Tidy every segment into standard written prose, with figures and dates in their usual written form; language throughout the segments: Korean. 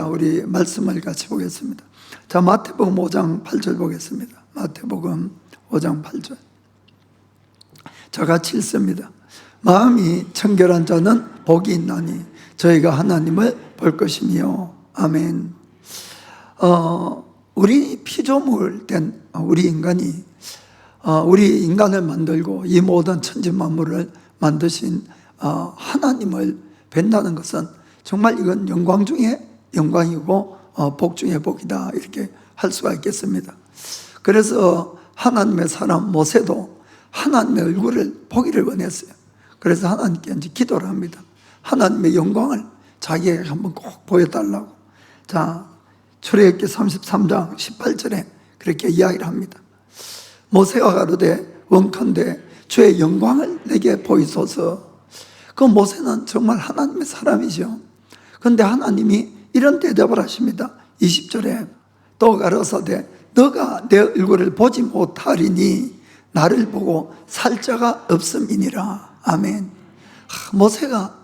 우리 말씀을 같이 보겠습니다. 자, 마태복음 5장 8절 보겠습니다. 마태복음 5장 8절. 자, 같이 읽습니다. 마음이 청결한 자는 복이 있나니 저희가 하나님을 볼 것이며. 아멘. 우리 피조물 된 우리 인간이 우리 인간을 만들고 이 모든 천지 만물을 만드신 하나님을 뵌다는 것은 정말 이건 영광 중에 영광이고 복 중에 복이다, 이렇게 할 수가 있겠습니다. 그래서 하나님의 사람 모세도 하나님의 얼굴을 보기를 원했어요. 그래서 하나님께 이제 기도를 합니다. 하나님의 영광을 자기에게 한번 꼭 보여달라고. 자, 출애굽기 33장 18절에 그렇게 이야기를 합니다. 모세가 가로되 원컨대 주의 영광을 내게 보이소서. 그 모세는 정말 하나님의 사람이죠. 그런데 하나님이 이런 대답을 하십니다. 20절에 또 가로사대 너가 내 얼굴을 보지 못하리니 나를 보고 살 자가 없음이니라. 아멘. 모세가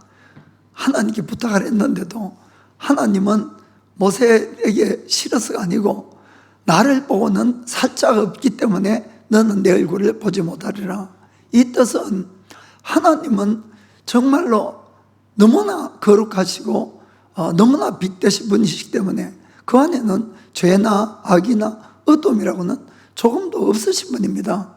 하나님께 부탁을 했는데도 하나님은 모세에게 싫어서가 아니고 나를 보고는 살 자가 없기 때문에 너는 내 얼굴을 보지 못하리라. 이 뜻은 하나님은 정말로 너무나 거룩하시고 너무나 빛되신 분이시기 때문에 그 안에는 죄나 악이나 어둠이라고는 조금도 없으신 분입니다.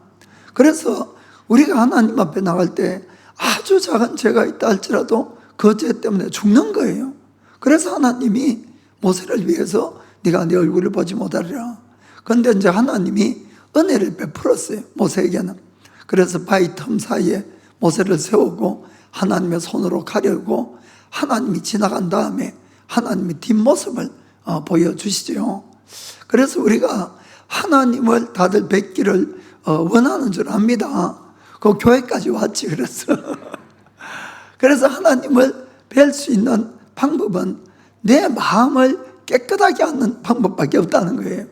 그래서 우리가 하나님 앞에 나갈 때 아주 작은 죄가 있다 할지라도 그 죄 때문에 죽는 거예요. 그래서 하나님이 모세를 위해서 네가 내 얼굴을 보지 못하리라. 그런데 이제 하나님이 은혜를 베풀었어요, 모세에게는. 그래서 바위 틈 사이에 모세를 세우고 하나님의 손으로 가려고 하나님이 지나간 다음에 하나님의 뒷모습을 보여주시죠. 그래서 우리가 하나님을 다들 뵙기를 원하는 줄 압니다. 그 교회까지 왔지. 그래서 하나님을 뵐 수 있는 방법은 내 마음을 깨끗하게 하는 방법밖에 없다는 거예요.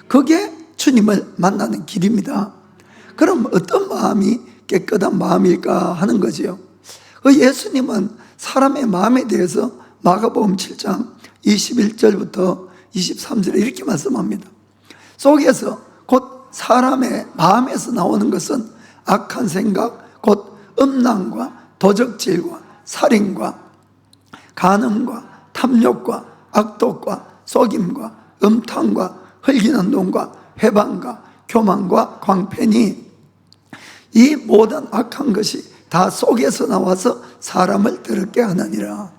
그게 주님을 만나는 길입니다. 그럼 어떤 마음이 깨끗한 마음일까 하는 거죠. 예수님은 사람의 마음에 대해서 마가복음 7장 21절부터 23절에 이렇게 말씀합니다. 속에서 곧 사람의 마음에서 나오는 것은 악한 생각, 곧 음란과 도적질과 살인과 간음과 탐욕과 악독과 속임과 음탕과 흘기는 돈과 회방과 교만과 광패니 이 모든 악한 것이 다 속에서 나와서 사람을 더럽게 하느니라.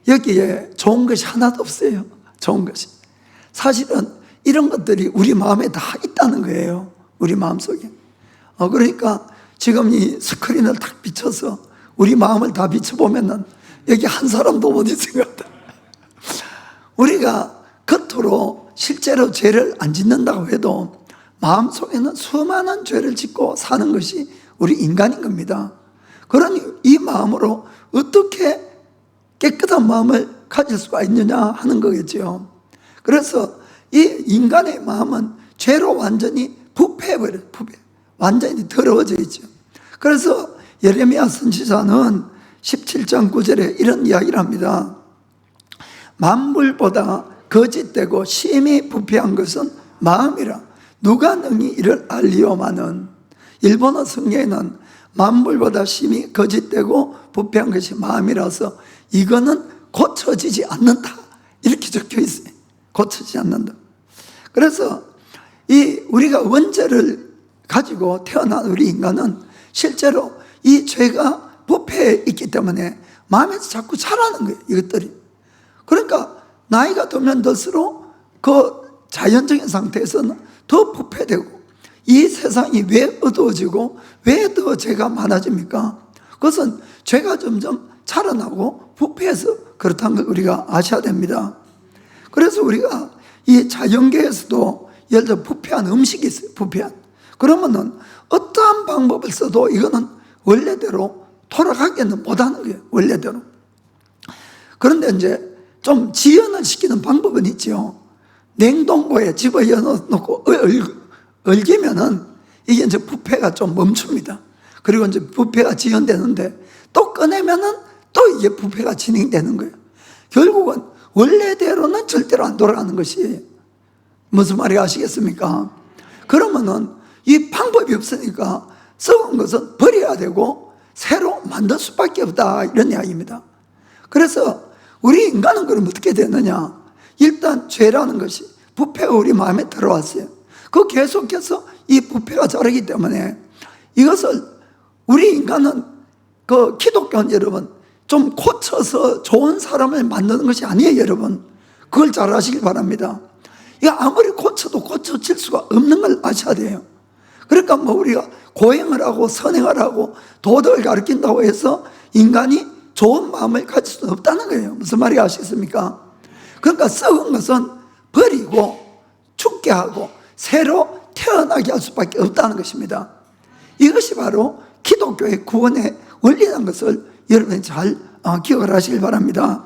여기에 좋은 것이 하나도 없어요. 좋은 것이. 사실은 이런 것들이 우리 마음에 다 있다는 거예요. 우리 마음속에. 그러니까 지금 이 스크린을 딱 비춰서 우리 마음을 다 비춰보면은 여기 한 사람도 못 있을 것 같아요. 우리가 겉으로 실제로 죄를 안 짓는다고 해도 마음속에는 수많은 죄를 짓고 사는 것이 우리 인간인 겁니다. 그러니 이 마음으로 어떻게 깨끗한 마음을 가질 수가 있느냐 하는 거겠죠. 그래서 이 인간의 마음은 죄로 완전히 부패해버려요. 완전히 더러워져 있죠. 그래서 예레미야 선지자는 17장 9절에 이런 이야기를 합니다. 만물보다 거짓되고 심히 부패한 것은 마음이라 누가 능히 이를 알리오마는. 일본어 성경에는 만물보다 심히 거짓되고 부패한 것이 마음이라서 이거는 고쳐지지 않는다, 이렇게 적혀 있어요. 고쳐지지 않는다. 그래서 이 우리가 원죄를 가지고 태어난 우리 인간은 실제로 이 죄가 부패해 있기 때문에 마음에서 자꾸 자라는 거예요, 이것들이. 그러니까 나이가 들면 들수록 그 자연적인 상태에서는 더 부패되고, 이 세상이 왜 어두워지고 왜 더 죄가 많아집니까? 그것은 죄가 점점 자라나고 부패해서 그렇다는 걸 우리가 아셔야 됩니다. 그래서 우리가 이 자연계에서도 예를 들어 부패한 음식이 있어요. 부패한. 그러면은 어떠한 방법을 써도 이거는 원래대로 돌아가기는 못하는 거예요. 원래대로. 그런데 이제 좀 지연을 시키는 방법은 있죠. 냉동고에 집어넣어 놓고 얼기면은 이게 이제 부패가 좀 멈춥니다. 그리고 이제 부패가 지연되는데 또 꺼내면은 또 이게 부패가 진행되는 거예요. 결국은 원래대로는 절대로 안 돌아가는 것이에요. 무슨 말이 아시겠습니까? 그러면은 이 방법이 없으니까 썩은 것은 버려야 되고 새로 만들 수밖에 없다, 이런 이야기입니다. 그래서 우리 인간은 그럼 어떻게 되느냐? 일단 죄라는 것이, 부패가 우리 마음에 들어왔어요. 그 계속해서 이 부패가 자라기 때문에 이것을, 우리 인간은, 그 기독교는 여러분 좀 고쳐서 좋은 사람을 만드는 것이 아니에요, 여러분. 그걸 잘 아시길 바랍니다. 이거 아무리 고쳐도 고쳐질 수가 없는 걸 아셔야 돼요. 그러니까 뭐 우리가 고행을 하고 선행을 하고 도덕을 가르친다고 해서 인간이 좋은 마음을 가질 수는 없다는 거예요. 무슨 말이 아시겠습니까? 그러니까 썩은 것은 버리고 죽게 하고 새로 태어나게 할 수밖에 없다는 것입니다. 이것이 바로 기독교의 구원의 원리라는 것을 여러분이 잘 기억을 하시길 바랍니다.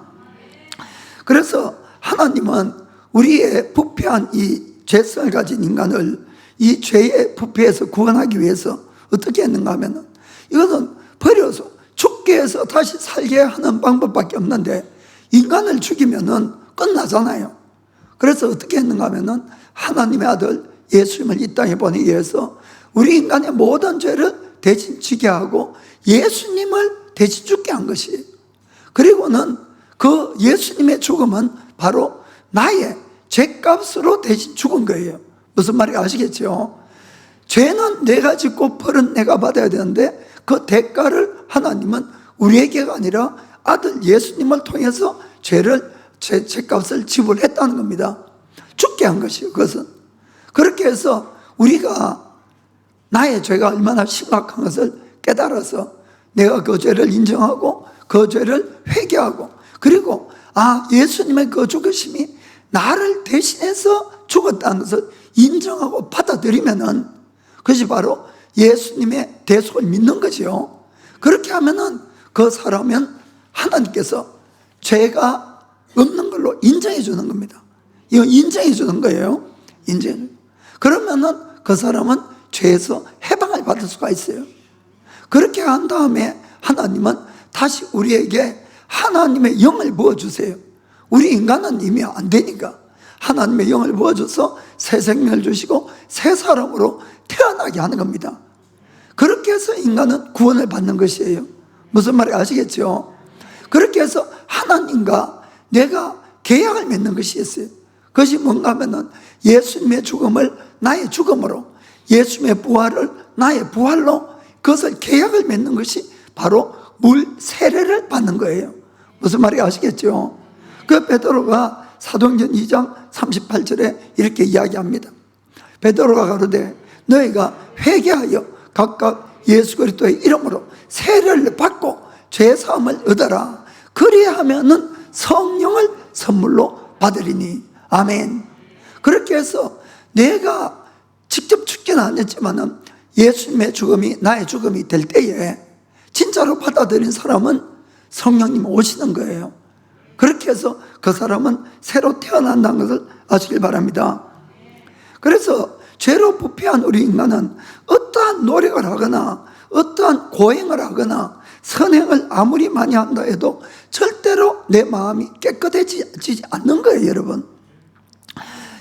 그래서 하나님은 우리의 부패한 이 죄성을 가진 인간을 이 죄의 부패에서 구원하기 위해서 어떻게 했는가 하면, 이것은 버려서 죽게 해서 다시 살게 하는 방법밖에 없는데, 인간을 죽이면은 끝나잖아요. 그래서 어떻게 했는가 하면은 하나님의 아들 예수님을 이 땅에 보내기 위해서 우리 인간의 모든 죄를 대신 지게 하고 예수님을 대신 죽게 한 것이에요. 그리고는 그 예수님의 죽음은 바로 나의 죄값으로 대신 죽은 거예요. 무슨 말인지 아시겠죠? 죄는 내가 짓고 벌은 내가 받아야 되는데 그 대가를 하나님은 우리에게가 아니라 아들 예수님을 통해서 죄값을 지불했다는 겁니다. 죽게 한 것이에요. 그것은 그렇게 해서 우리가 나의 죄가 얼마나 심각한 것을 깨달아서 내가 그 죄를 인정하고 그 죄를 회개하고, 그리고 예수님의 그 죽으심이 나를 대신해서 죽었다는 것을 인정하고 받아들이면은 그것이 바로 예수님의 대속을 믿는 거죠. 그렇게 하면은 그 사람은 하나님께서 죄가 없는 걸로 인정해 주는 겁니다. 이거 인정해 주는 거예요. 인정. 그러면은 그 사람은 죄에서 해방을 받을 수가 있어요. 그렇게 한 다음에 하나님은 다시 우리에게 하나님의 영을 부어주세요. 우리 인간은 이미 안 되니까 하나님의 영을 부어줘서 새 생명을 주시고 새 사람으로 태어나게 하는 겁니다. 그렇게 해서 인간은 구원을 받는 것이에요. 무슨 말인지 아시겠죠? 그렇게 해서 하나님과 내가 계약을 맺는 것이 있어요. 그것이 뭔가 하면은 예수님의 죽음을 나의 죽음으로, 예수님의 부활을 나의 부활로, 그것을 계약을 맺는 것이 바로 물 세례를 받는 거예요. 무슨 말인지 아시겠죠? 그 베드로가 사도행전 2장 38절에 이렇게 이야기합니다. 베드로가 가로되 너희가 회개하여 각각 예수 그리스도의 이름으로 세례를 받고 죄 사함을 얻어라. 그리하면은 성령을 선물로 받으리니. 아멘. 그렇게 해서 내가 직접 죽지는 않았지만은 예수님의 죽음이 나의 죽음이 될 때에 진짜로 받아들인 사람은 성령님 오시는 거예요. 그렇게 해서 그 사람은 새로 태어난다는 것을 아시길 바랍니다. 그래서 죄로 부패한 우리 인간은 어떠한 노력을 하거나 어떠한 고행을 하거나 선행을 아무리 많이 한다 해도 절대로 내 마음이 깨끗해지지 않는 거예요, 여러분.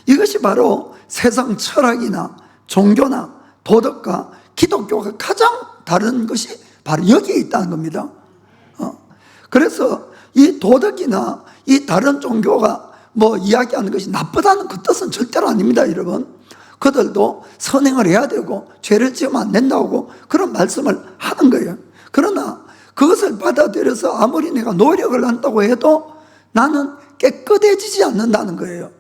이것이 바로 세상 철학이나 종교나 도덕과 기독교가 가장 다른 것이 바로 여기에 있다는 겁니다. 그래서 이 도덕이나 이 다른 종교가 뭐 이야기하는 것이 나쁘다는 그 뜻은 절대로 아닙니다, 여러분. 그들도 선행을 해야 되고 죄를 지으면 안 된다고 그런 말씀을 하는 거예요. 그러나 그것을 받아들여서 아무리 내가 노력을 한다고 해도 나는 깨끗해지지 않는다는 거예요.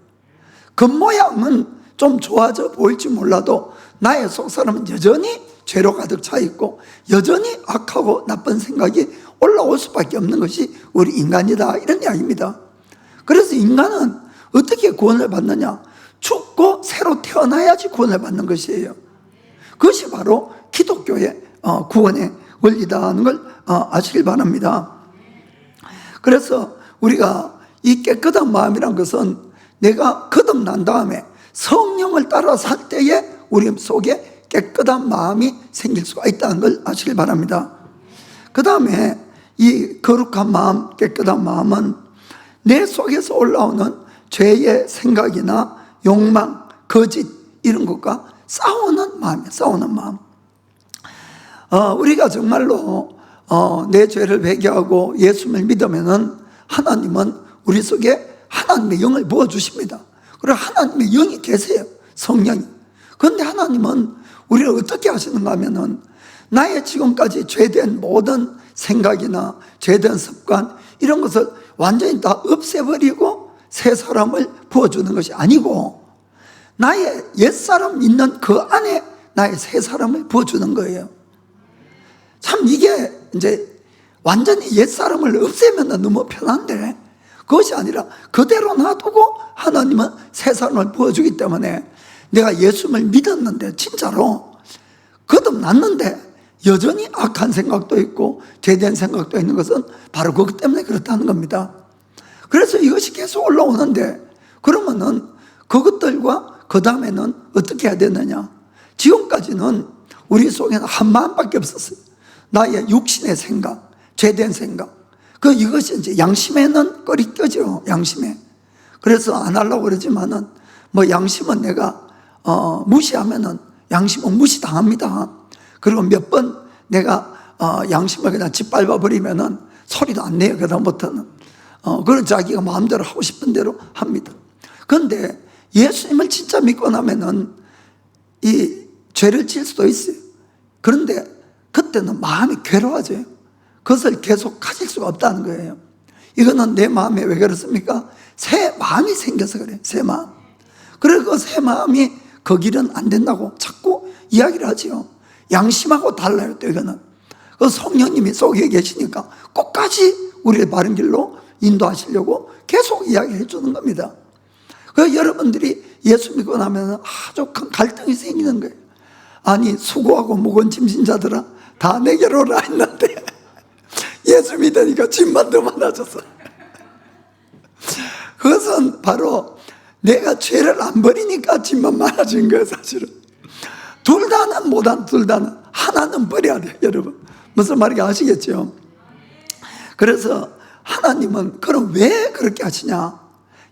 겉모양은 좀 좋아져 보일지 몰라도 나의 속사람은 여전히 죄로 가득 차 있고 여전히 악하고 나쁜 생각이 올라올 수밖에 없는 것이 우리 인간이다, 이런 이야기입니다. 그래서 인간은 어떻게 구원을 받느냐? 죽고 새로 태어나야지 구원을 받는 것이에요. 그것이 바로 기독교의 구원의 원리다는 걸 아시길 바랍니다. 그래서 우리가 이 깨끗한 마음이란 것은 내가 거듭난 다음에 성령을 따라 살 때에 우리 속에 깨끗한 마음이 생길 수가 있다는 걸 아시길 바랍니다. 그 다음에 이 거룩한 마음, 깨끗한 마음은 내 속에서 올라오는 죄의 생각이나 욕망, 거짓 이런 것과 싸우는 마음이에요. 싸우는 마음. 우리가 정말로 내 죄를 회개하고 예수를 믿으면은 하나님은 우리 속에 하나님의 영을 부어주십니다. 그리고 하나님의 영이 계세요. 성령이. 그런데 하나님은 우리를 어떻게 하시는가 하면은 나의 지금까지 죄된 모든 생각이나 죄된 습관 이런 것을 완전히 다 없애버리고 새 사람을 부어주는 것이 아니고 나의 옛사람 있는 그 안에 나의 새 사람을 부어주는 거예요. 참 이게 이제 완전히 옛사람을 없애면 너무 편한데 그것이 아니라 그대로 놔두고 하나님은 새 사람을 부어주기 때문에 내가 예수를 믿었는데 진짜로 거듭났는데 여전히 악한 생각도 있고 죄된 생각도 있는 것은 바로 그것 때문에 그렇다는 겁니다. 그래서 이것이 계속 올라오는데 그러면은 그것들과 그 다음에는 어떻게 해야 되느냐? 지금까지는 우리 속에는 한 마음밖에 없었어요. 나의 육신의 생각, 죄된 생각. 이것이 이제 양심에는 꺼리 껴죠. 양심에. 그래서 안 하려고 그러지만은 뭐 양심은 내가 무시하면은 양심은 무시당합니다. 그리고 몇 번 내가 양심을 그냥 짓밟아 버리면은 소리도 안 내요. 그다음부터는 그런 자기가 마음대로 하고 싶은 대로 합니다. 그런데 예수님을 진짜 믿고 나면은 이 죄를 질 수도 있어요. 그런데 그때는 마음이 괴로워져요. 그것을 계속 가질 수가 없다는 거예요. 이거는 내 마음에 왜 그렇습니까? 새 마음이 생겨서 그래요. 새 마음. 그리고 그 새 마음이 그 길은 안 된다고 자꾸 이야기를 하지요. 양심하고 달라요. 또 이거는 그 성령님이 속에 계시니까 끝까지 우리의 바른 길로 인도하시려고 계속 이야기해 주는 겁니다. 그래서 여러분들이 예수 믿고 나면 아주 큰 갈등이 생기는 거예요. 아니 수고하고 무거운 짐진 자들아 다 내게로 오라 했는데 예수 믿으니까 짐만 더 많아졌어. 그것은 바로 내가 죄를 안 버리니까 짐만 많아진 거예요. 사실은 둘 다는 못한, 둘 다는 하나는 버려야 돼요. 여러분 무슨 말인지 아시겠죠? 그래서 하나님은 그럼 왜 그렇게 하시냐?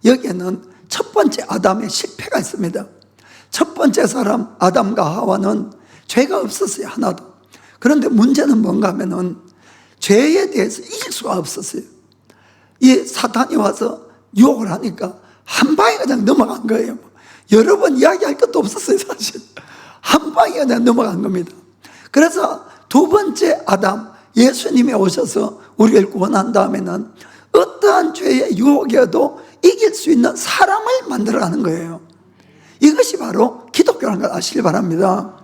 여기에는 첫 번째 아담의 실패가 있습니다. 첫 번째 사람 아담과 하와는 죄가 없었어요. 하나도. 그런데 문제는 뭔가 하면은 죄에 대해서 이길 수가 없었어요. 이 사탄이 와서 유혹을 하니까 한 방에 그냥 넘어간 거예요. 여러 번 이야기할 것도 없었어요. 사실 한 방에 그냥 넘어간 겁니다. 그래서 두 번째 아담 예수님이 오셔서 우리를 구원한 다음에는 어떠한 죄의 유혹에도 이길 수 있는 사람을 만들어가는 거예요. 이것이 바로 기독교라는 걸 아시길 바랍니다.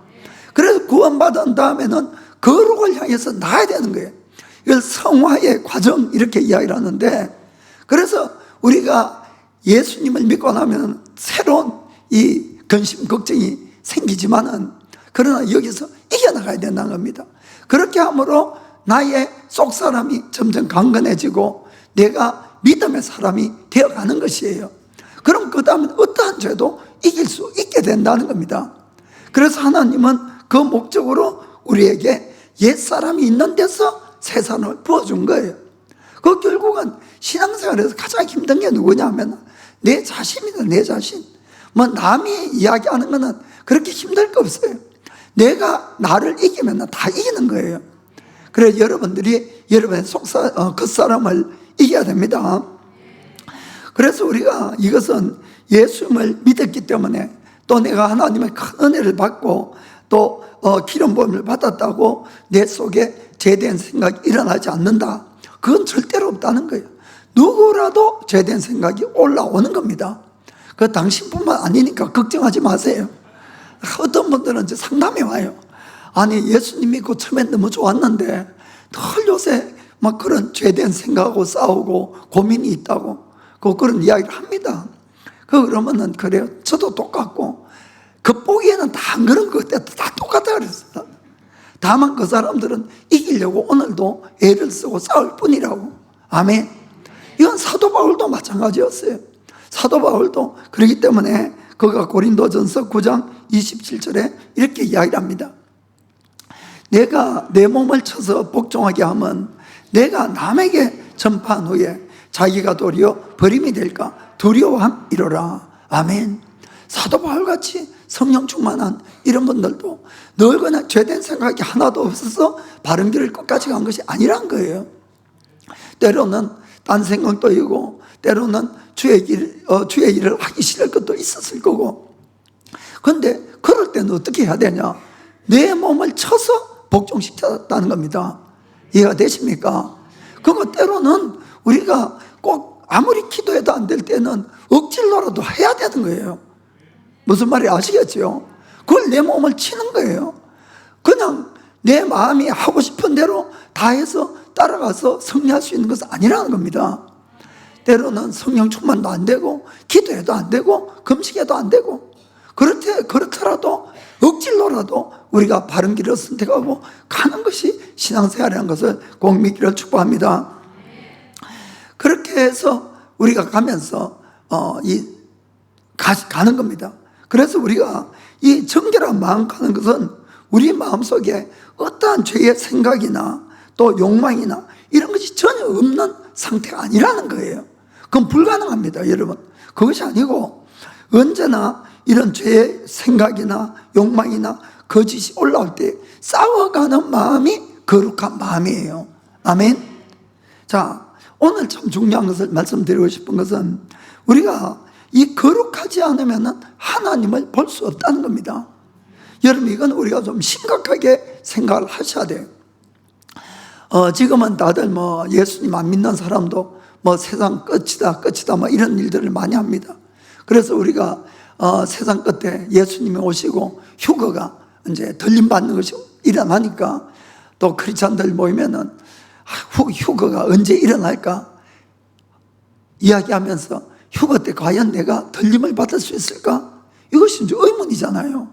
그래서 구원받은 다음에는 거룩을 향해서 나아야 되는 거예요. 이걸 성화의 과정 이렇게 이야기를 하는데, 그래서 우리가 예수님을 믿고 나면 새로운 이 근심 걱정이 생기지만은 그러나 여기서 이겨나가야 된다는 겁니다. 그렇게 함으로 나의 속사람이 점점 강건해지고 내가 믿음의 사람이 되어가는 것이에요. 그럼 그 다음에 어떠한 죄도 이길 수 있게 된다는 겁니다. 그래서 하나님은 그 목적으로 우리에게 옛사람이 있는 데서 새 사람을 부어준 거예요. 그 결국은 신앙생활에서 가장 힘든 게 누구냐 하면 내 자신이다. 내 자신. 뭐 남이 이야기하는 거는 그렇게 힘들 거 없어요. 내가 나를 이기면 다 이기는 거예요. 그래서 여러분들이 여러분의 겉사람을 이겨야 됩니다. 그래서 우리가 이것은 예수님을 믿었기 때문에 또 내가 하나님의 큰 은혜를 받고 또 기름 부음을 받았다고 내 속에 죄된 생각이 일어나지 않는다. 그건 절대로 없다는 거예요. 누구라도 죄된 생각이 올라오는 겁니다. 그 당신뿐만 아니니까 걱정하지 마세요. 어떤 분들은 이제 상담해 와요. 아니 예수님 믿고 처음엔 너무 좋았는데 늘 요새 막 그런 죄된 생각하고 싸우고 고민이 있다고 그런 이야기를 합니다. 그러면은 그래요. 저도 똑같고 겉보기에는 다 안 그런 것 같아요. 다 똑같다 그랬어요. 다만 그 사람들은 이기려고 오늘도 애를 쓰고 싸울 뿐이라고. 아멘. 이건 사도 바울도 마찬가지였어요. 사도 바울도 그렇기 때문에 그가 고린도전서 9장 27절에 이렇게 이야기를 합니다. 내가 내 몸을 쳐서 복종하게 하면 내가 남에게 전파한 후에 자기가 도리어 버림이 될까 두려워함이로라. 아멘. 사도 바울같이 성령 충만한 이런 분들도 늘 그냥 죄된 생각이 하나도 없어서 바른 길을 끝까지 간 것이 아니란 거예요. 때로는 딴 생각도 있고, 때로는 주의 일을 하기 싫을 것도 있었을 거고. 그런데 그럴 때는 어떻게 해야 되냐? 내 몸을 쳐서 복종시켰다는 겁니다. 이해가 되십니까? 그거 때로는 우리가 꼭 아무리 기도해도 안 될 때는 억지로라도 해야 되는 거예요. 무슨 말인지 아시겠죠? 그걸 내 몸을 치는 거예요. 그냥 내 마음이 하고 싶은 대로 다 해서 따라가서 승리할 수 있는 것은 아니라는 겁니다. 때로는 성령 충만도 안 되고, 기도해도 안 되고, 금식해도 안 되고, 그렇더라도 억지로라도 우리가 바른 길을 선택하고 가는 것이 신앙생활이라는 것을 꼭 믿기를 축복합니다. 그렇게 해서 우리가 가면서 가는 겁니다. 그래서 우리가 이 정결한 마음 가는 것은 우리 마음속에 어떠한 죄의 생각이나 또 욕망이나 이런 것이 전혀 없는 상태가 아니라는 거예요. 그건 불가능합니다, 여러분. 그것이 아니고 언제나 이런 죄의 생각이나 욕망이나 거짓이 올라올 때 싸워가는 마음이 거룩한 마음이에요. 아멘. 자, 오늘 참 중요한 것을 말씀드리고 싶은 것은 우리가 이 거룩하지 않으면 하나님을 볼 수 없다는 겁니다. 여러분, 이건 우리가 좀 심각하게 생각을 하셔야 돼요. 지금은 다들 예수님 안 믿는 사람도 세상 끝이다 이런 일들을 많이 합니다. 그래서 우리가 세상 끝에 예수님이 오시고 휴거가 이제 들림받는 것이 일어나니까 또 크리스찬들 모이면은 휴거가 언제 일어날까 이야기하면서 휴거 때 과연 내가 들림을 받을 수 있을까? 이것이 이제 의문이잖아요.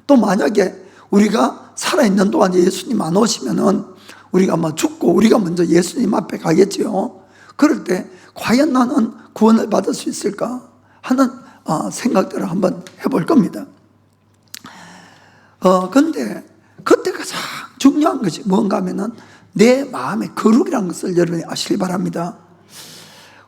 또 만약에 우리가 살아있는 동안 예수님 안 오시면은 우리가 죽고 우리가 먼저 예수님 앞에 가겠지요. 그럴 때 과연 나는 구원을 받을 수 있을까 하는 생각들을 한번 해볼 겁니다. 근데 그때 가장 중요한 것이 뭔가 하면은 내 마음의 거룩이라는 것을 여러분이 아시기 바랍니다.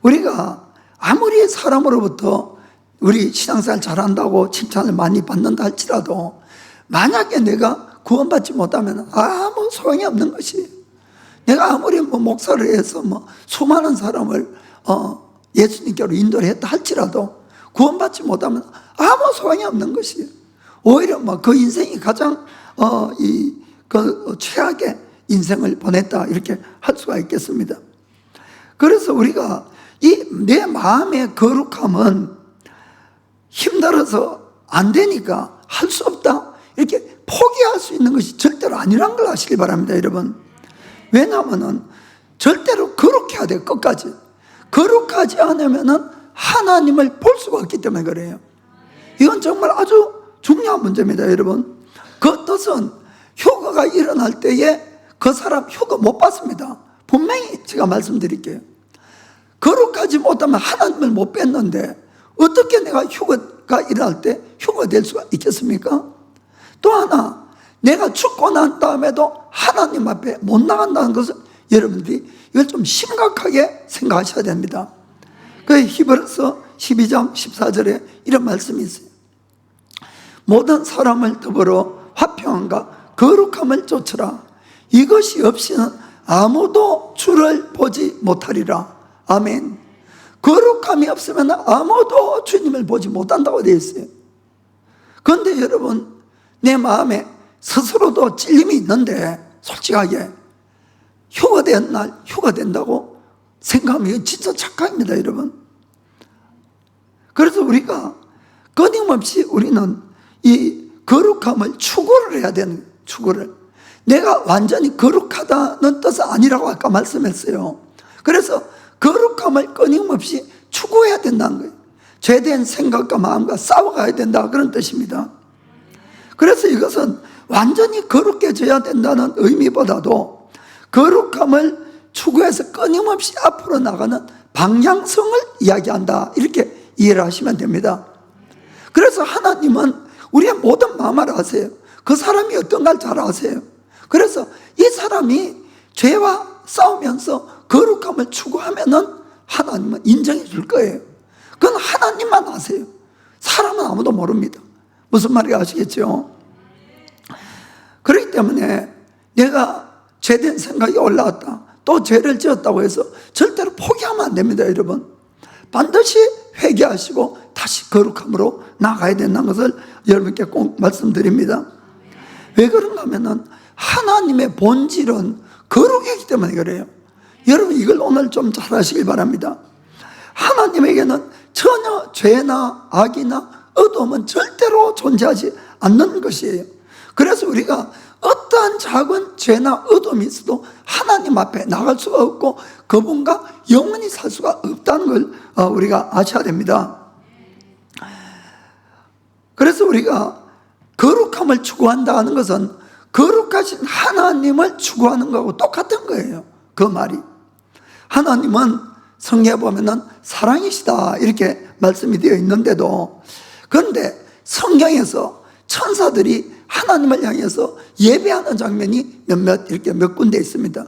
우리가 아무리 사람으로부터 우리 신앙생활 잘한다고 칭찬을 많이 받는다 할지라도 만약에 내가 구원받지 못하면 아무 소용이 없는 것이, 내가 아무리 목사를 해서 수많은 사람을 예수님께로 인도를 했다 할지라도 구원받지 못하면 아무 소용이 없는 것이, 오히려 그 인생이 가장 최악의 인생을 보냈다 이렇게 할 수가 있겠습니다. 그래서 우리가 내 마음의 거룩함은 힘들어서 안 되니까 할 수 없다 이렇게 포기할 수 있는 것이 절대로 아니란 걸 아시기 바랍니다, 여러분. 왜냐하면 절대로 거룩해야 돼요. 끝까지 거룩하지 않으면 하나님을 볼 수가 없기 때문에 그래요. 이건 정말 아주 중요한 문제입니다, 여러분. 그 뜻은 휴거가 일어날 때에 그 사람 휴거 못 받습니다. 분명히 제가 말씀드릴게요. 거룩하지 못하면 하나님을 못 뵀는데 어떻게 내가 휴거가 일어날 때 휴거될 수가 있겠습니까? 또 하나, 내가 죽고 난 다음에도 하나님 앞에 못 나간다는 것은 여러분들이 이걸 좀 심각하게 생각하셔야 됩니다. 그 히브리서 12장 14절에 이런 말씀이 있어요. 모든 사람을 더불어 화평함과 거룩함을 쫓으라. 이것이 없이는 아무도 주를 보지 못하리라. 아멘. 거룩함이 없으면 아무도 주님을 보지 못한다고 되어 있어요. 그런데 여러분, 내 마음에 스스로도 찔림이 있는데 솔직하게 휴거된 날 휴거된다고 생각하면 진짜 착각입니다, 여러분. 그래서 우리가 끊임없이 우리는 이 거룩함을 추구를 해야 되는, 추구를. 내가 완전히 거룩하다는 뜻은 아니라고 아까 말씀했어요. 그래서 거룩함을 끊임없이 추구해야 된다는 거예요. 죄된 생각과 마음과 싸워가야 된다, 그런 뜻입니다. 그래서 이것은 완전히 거룩해져야 된다는 의미보다도 거룩함을 추구해서 끊임없이 앞으로 나가는 방향성을 이야기한다, 이렇게 이해를 하시면 됩니다. 그래서 하나님은 우리의 모든 마음을 아세요. 그 사람이 어떤가를 잘 아세요. 그래서 이 사람이 죄와 싸우면서 거룩함을 추구하면은 하나님은 인정해 줄 거예요. 그건 하나님만 아세요. 사람은 아무도 모릅니다. 무슨 말인지 아시겠죠? 그렇기 때문에 내가 죄된 생각이 올라왔다, 또 죄를 지었다고 해서 절대로 포기하면 안 됩니다. 여러분, 반드시 회개하시고 다시 거룩함으로 나가야 된다는 것을 여러분께 꼭 말씀드립니다. 왜 그런가 하면은 하나님의 본질은 거룩이기 때문에 그래요. 여러분, 이걸 오늘 좀 잘 하시길 바랍니다. 하나님에게는 전혀 죄나 악이나 어둠은 절대로 존재하지 않는 것이에요. 그래서 우리가 어떠한 작은 죄나 어둠이 있어도 하나님 앞에 나갈 수가 없고 그분과 영원히 살 수가 없다는 걸 우리가 아셔야 됩니다. 그래서 우리가 거룩함을 추구한다는 것은 거룩하신 하나님을 추구하는 것하고 똑같은 거예요. 그 말이. 하나님은 성경에 보면은 사랑이시다 이렇게 말씀이 되어 있는데도, 그런데 성경에서 천사들이 하나님을 향해서 예배하는 장면이 몇 군데 있습니다.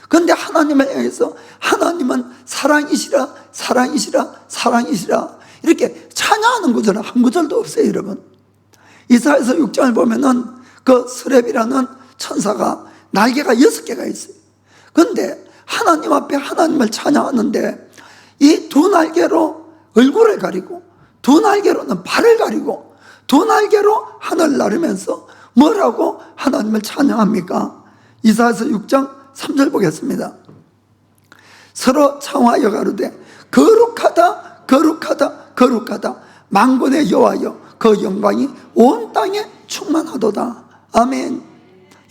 그런데 하나님을 향해서 하나님은 사랑이시라 사랑이시라 사랑이시라 이렇게 찬양하는 구절은 한 구절도 없어요. 여러분, 이사야서 6장을 보면은 그 스렙이라는 천사가 날개가 6개가 있어요. 그런데 하나님 앞에 하나님을 찬양하는데 이 두 날개로 얼굴을 가리고 두 날개로는 발을 가리고 두 날개로 하늘을 나르면서 뭐라고 하나님을 찬양합니까? 이사야서 6장 3절 보겠습니다. 서로 창화하여 가로되 거룩하다 거룩하다 거룩하다 만군의 여호와여 그 영광이 온 땅에 충만하도다. 아멘.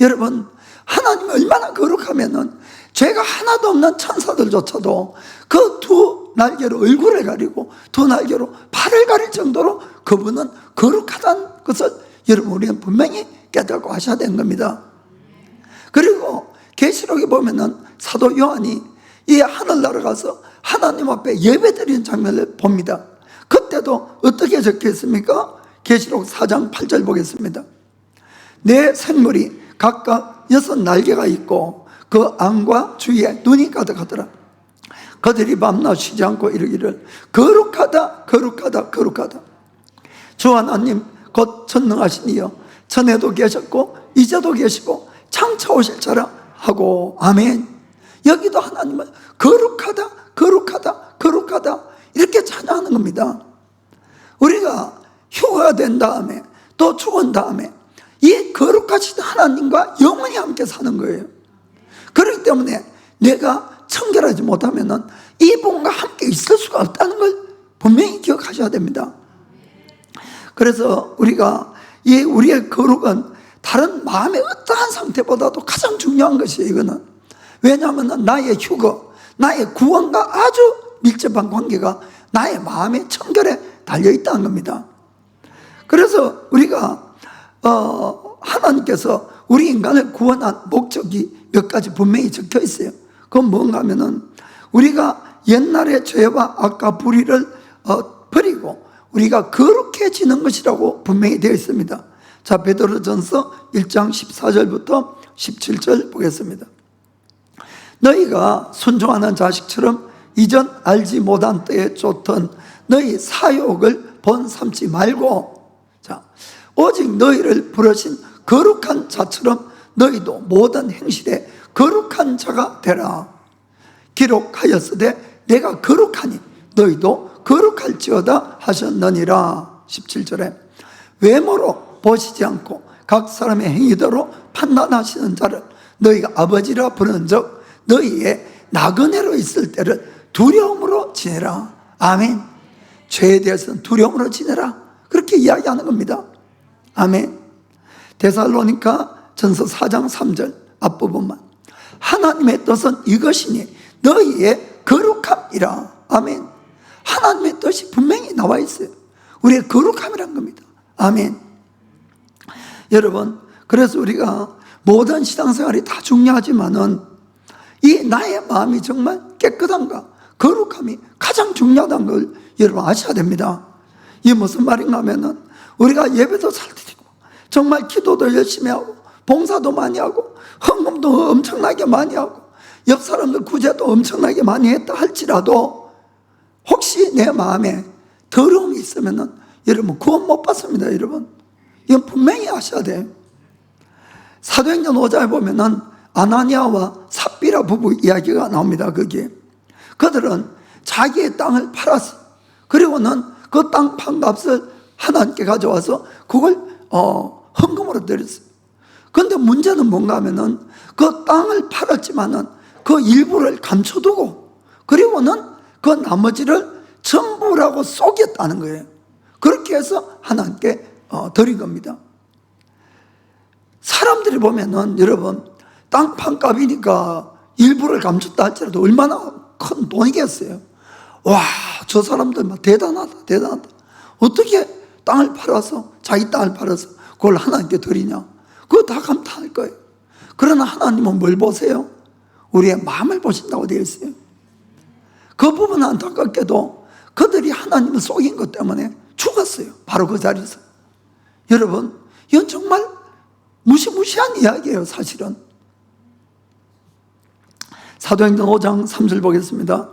여러분, 하나님이 얼마나 거룩하면은 죄가 하나도 없는 천사들조차도 그 두 날개로 얼굴을 가리고 두 날개로 발을 가릴 정도로 그분은 거룩하다는 것을 여러분, 우리는 분명히 깨닫고 하셔야 되는 겁니다. 그리고 계시록에 보면은 사도 요한이 이 하늘나라 가서 하나님 앞에 예배드리는 장면을 봅니다. 그때도 어떻게 적혀 있습니까? 계시록 4장 8절 보겠습니다. 내 생물이 각각 6 날개가 있고 그 안과 주위에 눈이 가득하더라. 그들이 밤낮 쉬지 않고 이르기를 거룩하다 거룩하다 거룩하다 주 하나님 곧 전능하신 이여 전에도 계셨고 이제도 계시고 장차 오실 자라 하고. 아멘. 여기도 하나님은 거룩하다 거룩하다 거룩하다 이렇게 찬양하는 겁니다. 우리가 휴가가 된 다음에 또 죽은 다음에 이 거룩하신 하나님과 영원히 함께 사는 거예요. 그렇기 때문에 내가 청결하지 못하면 이분과 함께 있을 수가 없다는 걸 분명히 기억하셔야 됩니다. 그래서 우리가 우리의 거룩은 다른 마음의 어떠한 상태보다도 가장 중요한 것이에요. 이거는 왜냐하면 나의 휴거, 나의 구원과 아주 밀접한 관계가 나의 마음의 청결에 달려있다는 겁니다. 그래서 우리가 하나님께서 우리 인간을 구원한 목적이 몇 가지 분명히 적혀 있어요. 그건 뭔가 하면은 우리가 옛날의 죄와 악과 불의를 버리고 우리가 거룩해지는 것이라고 분명히 되어 있습니다. 자, 베드로전서 1장 14절부터 17절 보겠습니다. 너희가 순종하는 자식처럼 이전 알지 못한 때에 쫓던 너희 사욕을 본삼지 말고, 자, 오직 너희를 부르신 거룩한 자처럼 너희도 모든 행실에 거룩한 자가 되라. 기록하였으되 내가 거룩하니 너희도 거룩할지어다 하셨느니라. 17절에 외모로 보시지 않고 각 사람의 행위대로 판단하시는 자를 너희가 아버지라 부르는 적 너희의 나그네로 있을 때를 두려움으로 지내라. 아멘. 죄에 대해서는 두려움으로 지내라, 그렇게 이야기하는 겁니다. 아멘. 데살로니가 전서 4장 3절 앞부분만 하나님의 뜻은 이것이니 너희의 거룩함이라. 아멘. 하나님의 뜻이 분명히 나와 있어요. 우리의 거룩함이란 겁니다. 아멘. 여러분, 그래서 우리가 모든 신앙생활이 다 중요하지만은 이 나의 마음이 정말 깨끗한가, 거룩함이 가장 중요하다는 걸 여러분 아셔야 됩니다. 이게 무슨 말인가 하면은 우리가 예배도 잘 드리고 정말 기도도 열심히 하고 봉사도 많이 하고 헌금도 엄청나게 많이 하고 옆 사람들 구제도 엄청나게 많이 했다 할지라도 혹시 내 마음에 더러움이 있으면은 여러분 구원 못 받습니다. 여러분, 이건 분명히 아셔야 돼요. 사도행전 5장에 보면은 아나니아와 삽비라 부부 이야기가 나옵니다. 거기에 그들은 자기의 땅을 팔았어요. 그리고는 그 땅 판값을 하나님께 가져와서 그걸 헌금으로 드렸어요. 그런데 문제는 뭔가 하면은 그 땅을 팔았지만은 그 일부를 감춰두고 그리고는 그 나머지를 전부라고 속였다는 거예요. 그렇게 해서 하나님께 드린 겁니다. 사람들이 보면은 여러분 땅 판값이니까 일부를 감췄다 할지라도 얼마나 큰 돈이겠어요. 와, 저 사람들 막 대단하다, 대단하다. 어떻게 땅을 팔아서, 자기 땅을 팔아서 그걸 하나님께 드리냐. 그거 다 감탄할 거예요. 그러나 하나님은 뭘 보세요? 우리의 마음을 보신다고 되어 있어요. 그 부분은 안타깝게도 그들이 하나님을 속인 것 때문에 죽었어요. 바로 그 자리에서. 여러분, 이건 정말 무시무시한 이야기예요. 사실은. 사도행전 5장 3절 보겠습니다.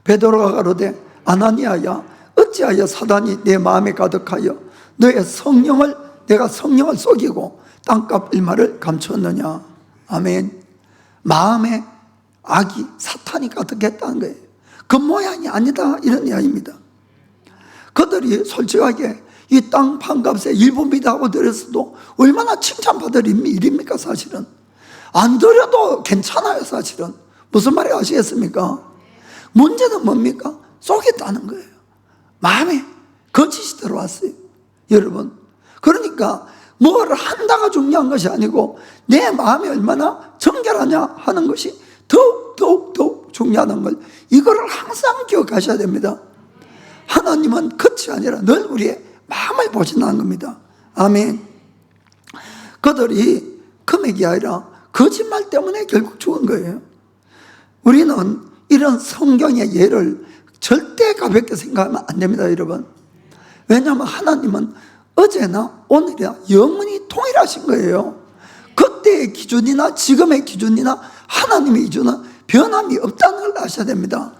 베드로가 가로되 아나니아야, 어찌하여 사단이 내 마음에 가득하여 너의 성령을, 내가 성령을 속이고 땅값 일마를 감췄느냐. 아멘. 마음에 악이, 사탄이 가득했다는 거예요. 그 모양이 아니다, 이런 이야기입니다. 그들이 솔직하게 이 땅 판값에 일부 미다하고 드렸어도 얼마나 칭찬받을 일입니까? 사실은 안 드려도 괜찮아요. 사실은 무슨 말인지 아시겠습니까? 문제는 뭡니까? 속였다는 거예요. 마음에 거짓이 들어왔어요. 여러분, 그러니까 뭘 한다가 중요한 것이 아니고 내 마음이 얼마나 정결하냐 하는 것이 더욱 중요하다는 걸, 이거를 항상 기억하셔야 됩니다. 하나님은 끝이 아니라 늘 우리의 마음을 보신다는 겁니다. 아멘. 그들이 금액이 아니라 거짓말 때문에 결국 죽은 거예요. 우리는 이런 성경의 예를 절대 가볍게 생각하면 안 됩니다. 여러분, 왜냐하면 하나님은 어제나 오늘이나 영원히 동일하신 거예요. 그때의 기준이나 지금의 기준이나 하나님의 기준은 변함이 없다는 걸 아셔야 됩니다.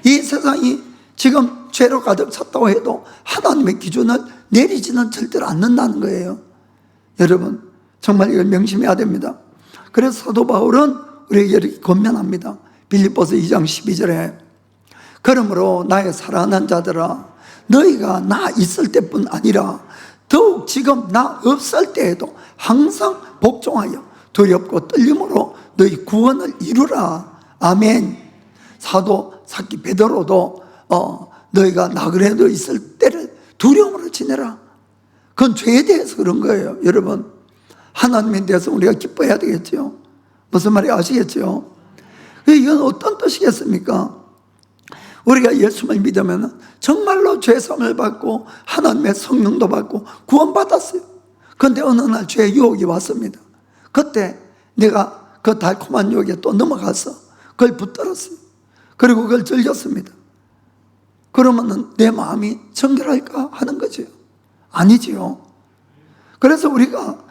이 세상이 지금 죄로 가득 찼다고 해도 하나님의 기준을 내리지는 절대로 않는다는 거예요. 여러분, 정말 이걸 명심해야 됩니다. 그래서 사도 바울은 우리에게 이렇게 권면합니다. 빌립보서 2장 12절에 그러므로 나의 사랑하는 자들아, 너희가 나 있을 때뿐 아니라 더욱 지금 나 없을 때에도 항상 복종하여 두렵고 떨림으로 너희 구원을 이루라. 아멘. 사도 사기 베드로도 너희가 나 그래도 있을 때를 두려움으로 지내라. 그건 죄에 대해서 그런 거예요. 여러분, 하나님에 대해서 우리가 기뻐해야 되겠죠. 무슨 말인지 아시겠죠? 이건 어떤 뜻이겠습니까? 우리가 예수를 믿으면 정말로 죄사함을 받고 하나님의 성령도 받고 구원받았어요. 그런데 어느 날 죄의 유혹이 왔습니다. 그때 내가 그 달콤한 유혹에 또 넘어가서 그걸 붙들었어요. 그리고 그걸 즐겼습니다. 그러면 내 마음이 정결할까 하는 거죠. 아니지요. 그래서 우리가